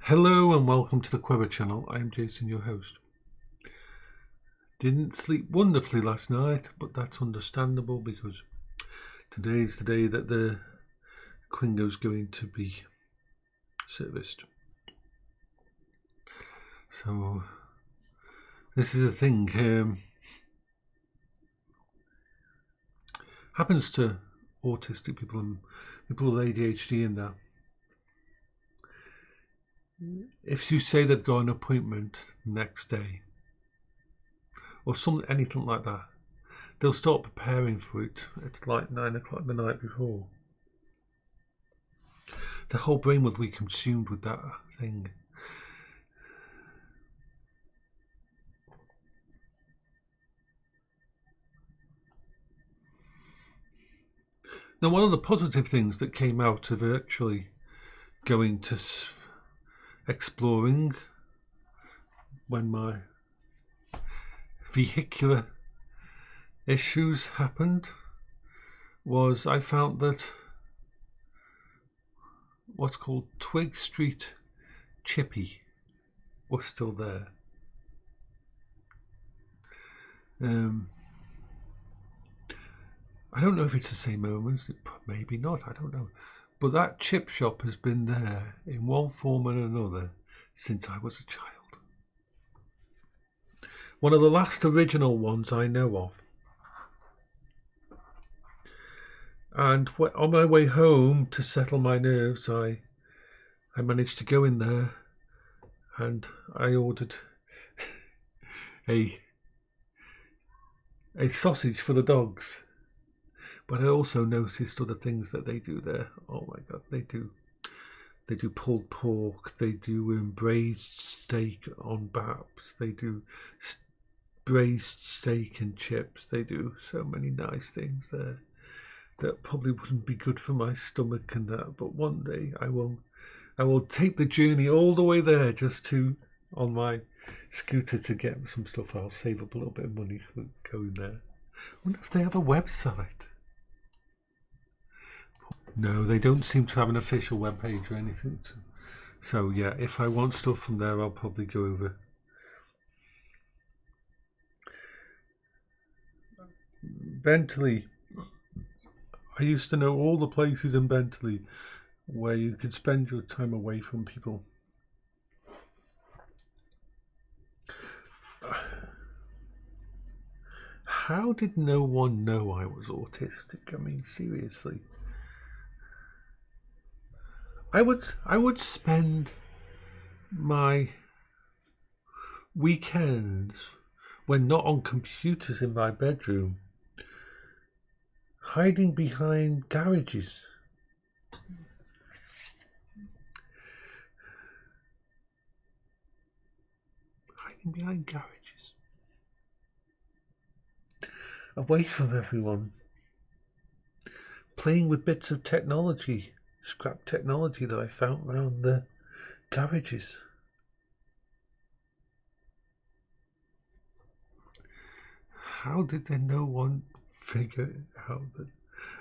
Hello and welcome to the Quever channel. I am Jason, your host. Didn't sleep wonderfully last night, but that's understandable because today is the day that the Quingo's going to be serviced. So this is a thing happens to autistic people and people with ADHD and that. If you say they've got an appointment next day or anything like that, they'll start preparing for it. It's like 9 o'clock the night before. The whole brain will be consumed with that thing. Now, one of the positive things that came out of actually going to exploring when my vehicular issues happened was I found that what's called Twig Street Chippy was still there. I don't know if it's the same owners, maybe not, I don't know. But that chip shop has been there in one form and another since I was a child. One of the last original ones I know of. And on my way home to settle my nerves, I managed to go in there and I ordered a sausage for the dogs. But I also noticed other things that they do there. Oh my God, they do pulled pork, they do braised steak on bHaptic, they do braised steak and chips, they do so many nice things there that probably wouldn't be good for my stomach and that, but one day I will take the journey all the way there just to, on my scooter, to get some stuff. I'll save up a little bit of money for going there. I wonder if they have a website. No, they don't seem to have an official webpage or anything. So yeah, if I want stuff from there, I'll probably go over. Bentley. I used to know all the places in Bentley where you could spend your time away from people. How did no one know I was autistic? I mean, seriously. I would spend my weekends, when not on computers in my bedroom, hiding behind garages. Hiding behind garages. Away from everyone. Playing with bits of technology. Scrap technology that I found around the garages. How did no one figure out that?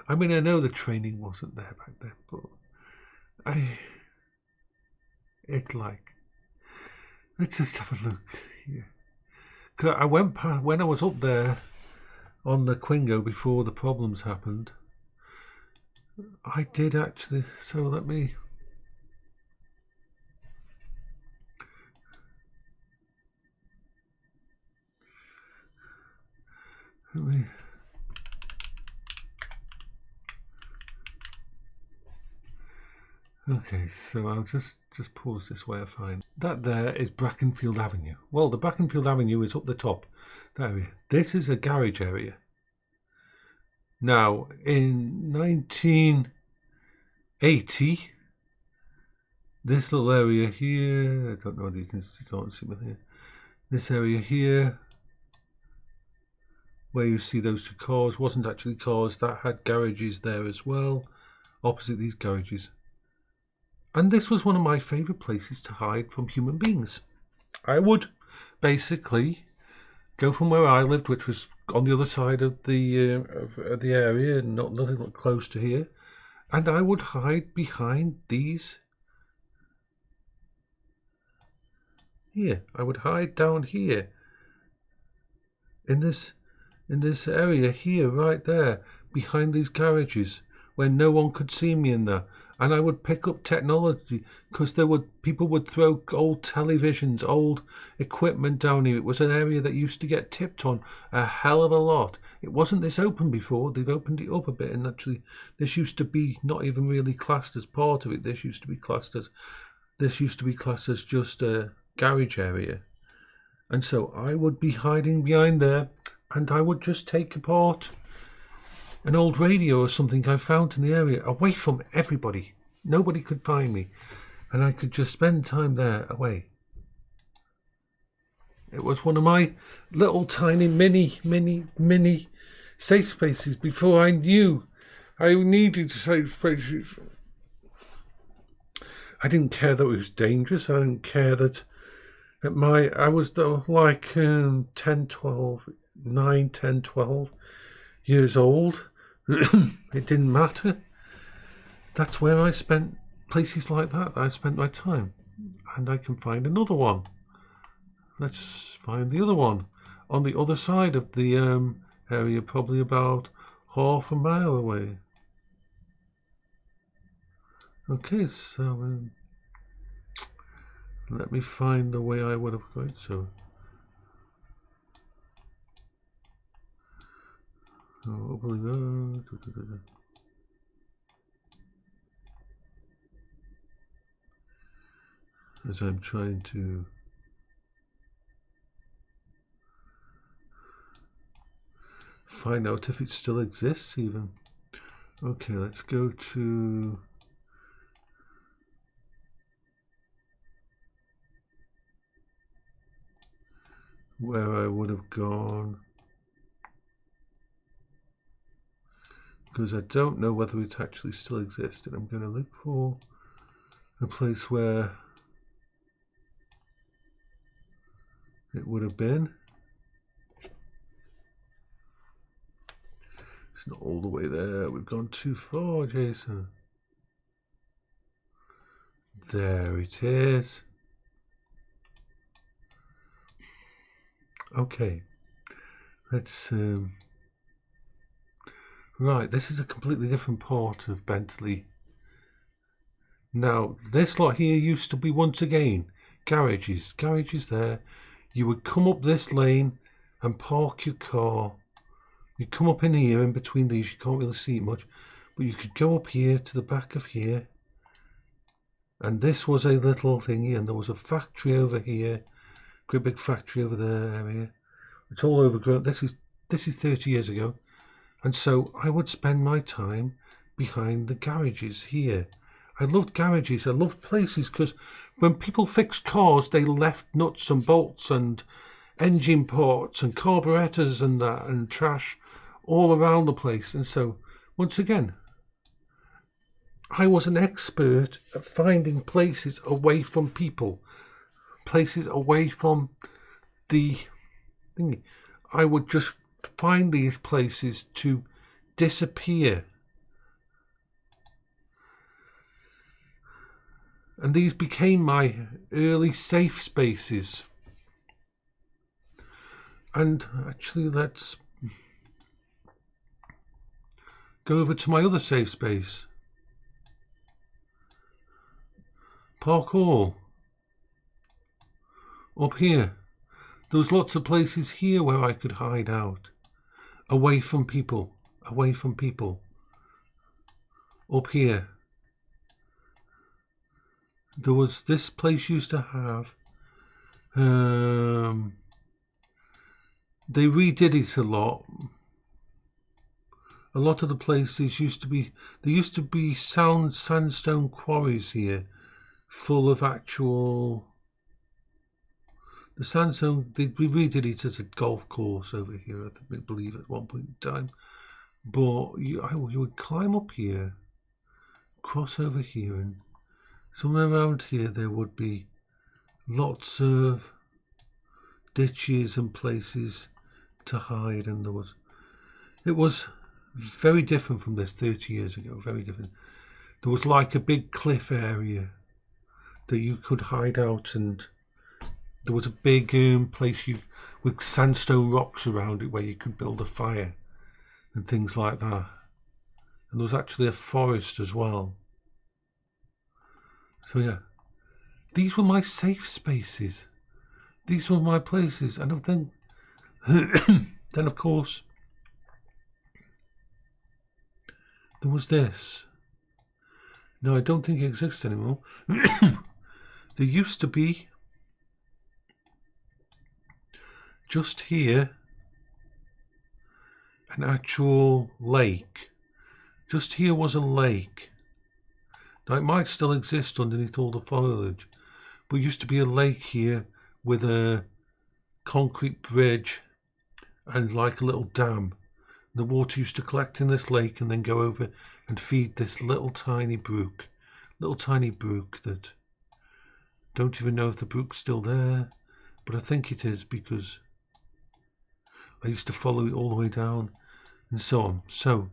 I mean, I know the training wasn't there back then, but it's like, let's just have a look here. Because I went past, when I was up there on the Quingo before the problems happened, I did actually, so let me okay, so I'll just pause this way I find. That there is Brackenfield Avenue. Well, the Brackenfield Avenue is up the top, that area. This is a garage area. Now, in 1980, this little area here, I don't know whether you can't see me here. This area here, where you see those two cars, wasn't actually cars, that had garages there as well, opposite these garages. And this was one of my favourite places to hide from human beings. I would basically go from where I lived, which was on the other side of the area, nothing close to here, and I would hide behind these Here, I would hide down here. In this area here, right there, behind these garages, where no one could see me in there. And I would pick up technology, because people would throw old televisions, old equipment down here. It was an area that used to get tipped on a hell of a lot. It wasn't this open before. They've opened it up a bit, and actually this used to be not even really classed as part of it. This used to be classed as just a garage area. And so I would be hiding behind there, and I would just take apart an old radio or something I found in the area, away from everybody. Nobody could find me, and I could just spend time there away. It was one of my little tiny mini safe spaces before I knew I needed safe spaces. I didn't care that it was dangerous. I didn't care that I was like 10, 12 years old. It didn't matter. That's where I spent places like that. I spent my time. And I can find another one. Let's find the other one. On the other side of the area, probably about half a mile away. Okay, so let me find the way I would have gone. So, as I'm trying to find out if it still exists even. Okay, let's go to where I would have gone, because I don't know whether it actually still existed. I'm going to look for a place where it would have been. It's not all the way there. We've gone too far, Jason. There it is. Okay. Let's right, this is a completely different part of Bentley. Now, this lot here used to be, once again, garages. Garages there. You would come up this lane and park your car. You come up in here, in between these, you can't really see it much, but you could go up here to the back of here, and this was a little thingy, and there was a factory over here, great big factory over there area. It's all overgrown. This is 30 years ago, and so I would spend my time behind the garages here. I loved garages. I loved places, because when people fixed cars, they left nuts and bolts and engine parts and carburetors and that and trash all around the place. And so, once again, I was an expert at finding places away from people, places away from the thing. I would just find these places to disappear. And these became my early safe spaces. And actually, let's go over to my other safe space. Park Hall. Up here. There was lots of places here where I could hide out. Away from people. Away from people. Up here. There was this place used to have. They redid it a lot. A lot of the places used to be. There used to be sandstone quarries here, full of actual. The sandstone. We redid it as a golf course over here, I believe, at one point in time. But you would climb up here, cross over here, and somewhere around here there would be lots of ditches and places to hide, and it was very different from this 30 years ago, very different. There was like a big cliff area that you could hide out and there was a big place with sandstone rocks around it where you could build a fire and things like that. And there was actually a forest as well. So yeah, these were my safe spaces. These were my places. And then, then of course, there was this. No, I don't think it exists anymore. There used to be, just here, an actual lake. Just here was a lake. Now it might still exist underneath all the foliage, but it used to be a lake here with a concrete bridge and like a little dam. The water used to collect in this lake and then go over and feed this little tiny brook that don't even know if the brook's still there, but I think it is because I used to follow it all the way down and so on. So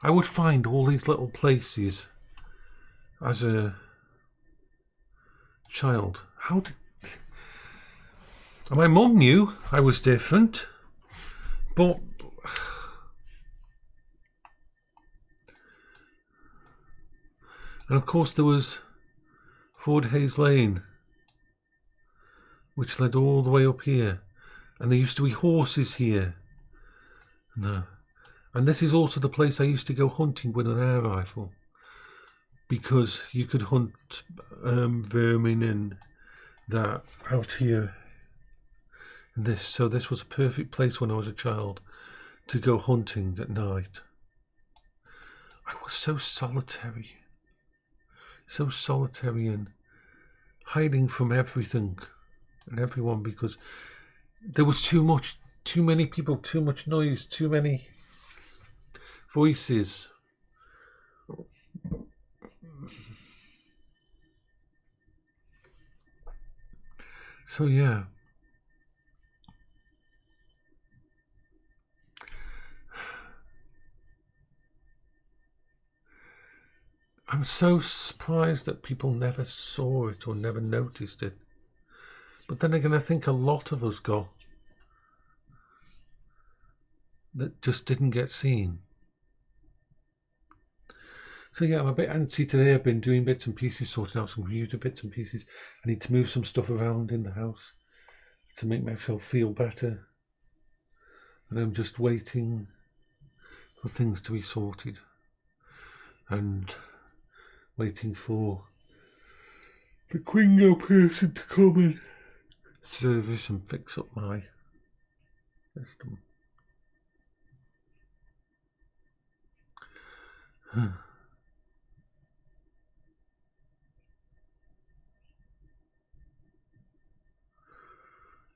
I would find all these little places as a child. And my mum knew I was different, but and of course there was Ford Hayes Lane, which led all the way up here, and there used to be horses here. No. And this is also the place I used to go hunting with an air rifle, because you could hunt vermin and that out here. And so this was a perfect place when I was a child to go hunting at night. I was so solitary and hiding from everything and everyone because there was too many people, too much noise, too many voices. So yeah. I'm so surprised that people never saw it or never noticed it. But then again, I think a lot of us got that just didn't get seen. So yeah, I'm a bit antsy today. I've been doing bits and pieces, sorting out some computer bits and pieces. I need to move some stuff around in the house to make myself feel better. And I'm just waiting for things to be sorted. And waiting for the Quingo person to come and service and fix up my system.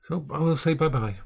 So I will say bye-bye.